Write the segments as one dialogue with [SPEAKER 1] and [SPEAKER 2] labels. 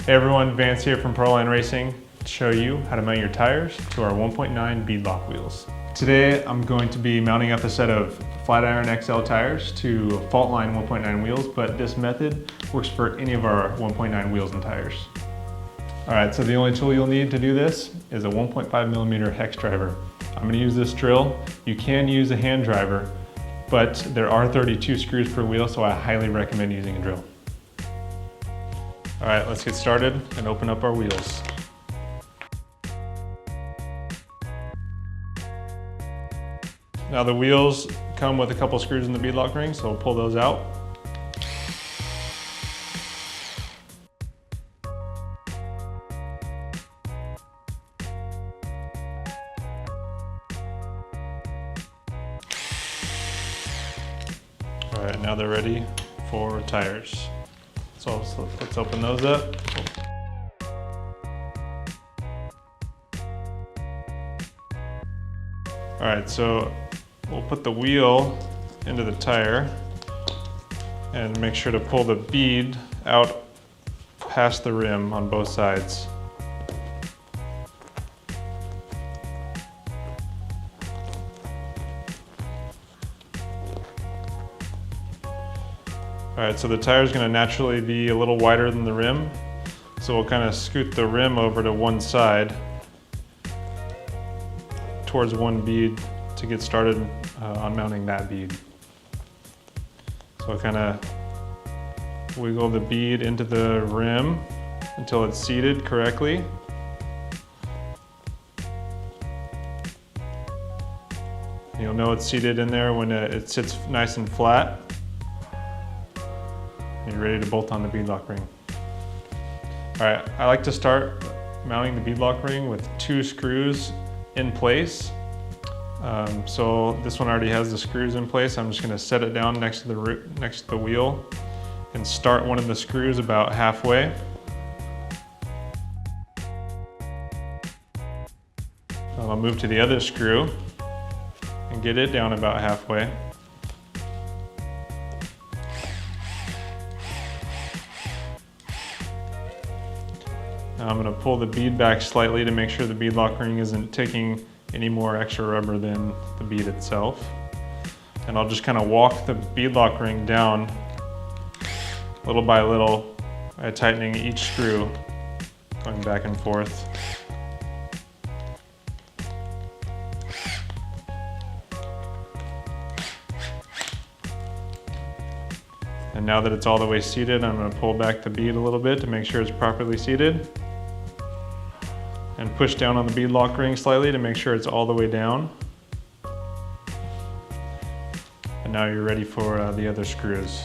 [SPEAKER 1] Hey everyone, Vance here from FaultLine Racing to show you how to mount your tires to our 1.9 Bead-Loc wheels. Today I'm going to be mounting up a set of Flatiron XL tires to FaultLine 1.9 wheels, but this method works for any of our 1.9 wheels and tires. Alright, so the only tool you'll need to do this is a 1.5mm hex driver. I'm going to use this drill. You can use a hand driver, but there are 32 screws per wheel, so I highly recommend using a drill. All right, let's get started and open up our wheels. Now the wheels come with a couple screws in the bead-lock ring, so we'll pull those out. All right, now they're ready for tires. So let's open those up. All right, so we'll put the wheel into the tire and make sure to pull the bead out past the rim on both sides. All right, so the tire is going to naturally be a little wider than the rim, so we'll kind of scoot the rim over to one side towards one bead to get started on mounting that bead. So I'll kind of wiggle the bead into the rim until it's seated correctly. You'll know it's seated in there when it sits nice and flat. You're ready to bolt on the bead-lock ring. All right, I like to start mounting the bead-lock ring with 2 screws in place. So this one already has the screws in place. I'm just going to set it down next to the wheel and start one of the screws about halfway. I'll move to the other screw and get it down about halfway. Now I'm going to pull the bead back slightly to make sure the bead-lock ring isn't taking any more extra rubber than the bead itself. And I'll just kind of walk the bead-lock ring down little by little by tightening each screw, going back and forth. And now that it's all the way seated, I'm going to pull back the bead a little bit to make sure it's properly seated. And push down on the bead-lock ring slightly to make sure it's all the way down. And now you're ready for the other screws.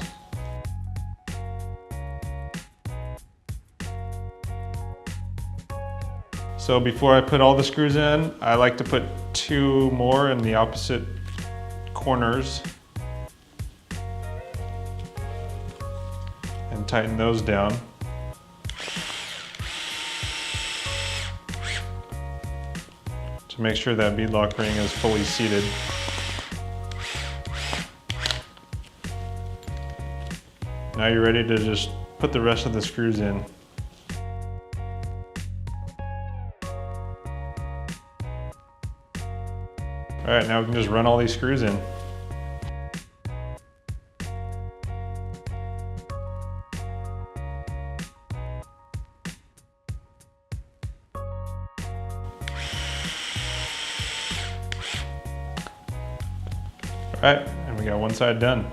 [SPEAKER 1] So before I put all the screws in, I like to put 2 more in the opposite corners and tighten those down. To make sure that bead-lock ring is fully seated. Now you're ready to just put the rest of the screws in. All right, now we can just run all these screws in. All right, and we got one side done.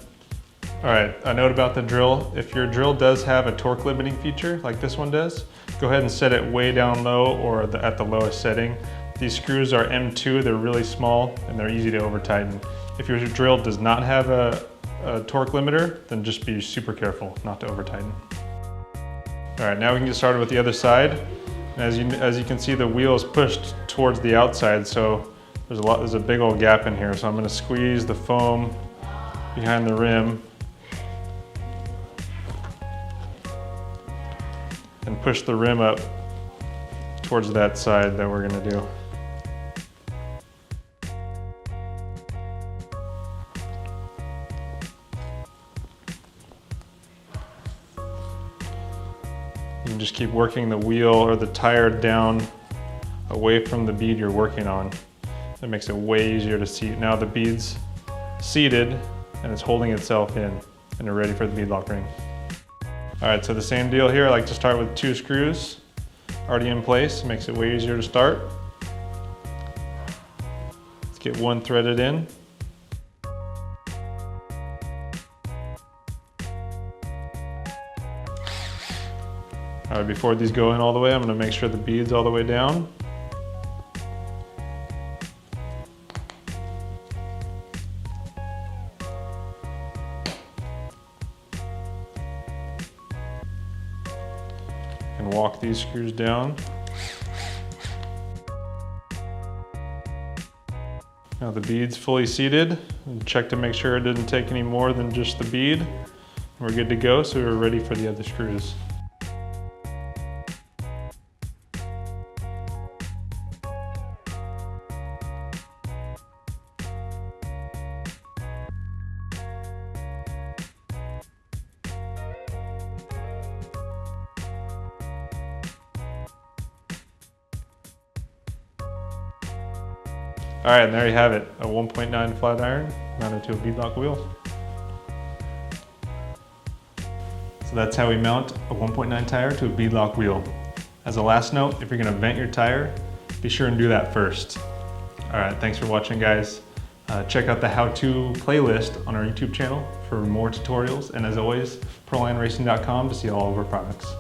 [SPEAKER 1] All right, a note about the drill. If your drill does have a torque limiting feature like this one does, go ahead and set it way down low or at the lowest setting. These screws are M2, they're really small and they're easy to over tighten. If your drill does not have a torque limiter, then just be super careful not to over tighten. All right, now we can get started with the other side. And as you can see, the wheel is pushed towards the outside, so there's a big old gap in here, so I'm going to squeeze the foam behind the rim and push the rim up towards that side that we're going to do. You then just keep working the wheel or the tire down away from the bead you're working on. That makes it way easier to see. Now the bead's seated and it's holding itself in and you're ready for the bead-lock ring. All right, so the same deal here. I like to start with 2 screws already in place. Makes it way easier to start. Let's get 1 threaded in. All right, before these go in all the way, I'm gonna make sure the bead's all the way down. And walk these screws down. Now the bead's fully seated. And check to make sure it didn't take any more than just the bead. We're good to go, so we're ready for the other screws. All right, and there you have it, a 1.9 flat iron mounted to a bead-lock wheel. So that's how we mount a 1.9 tire to a bead-lock wheel. As a last note, if you're gonna vent your tire, be sure and do that first. All right, thanks for watching, guys. Check out the how-to playlist on our YouTube channel for more tutorials. And as always, ProLineRacing.com to see all of our products.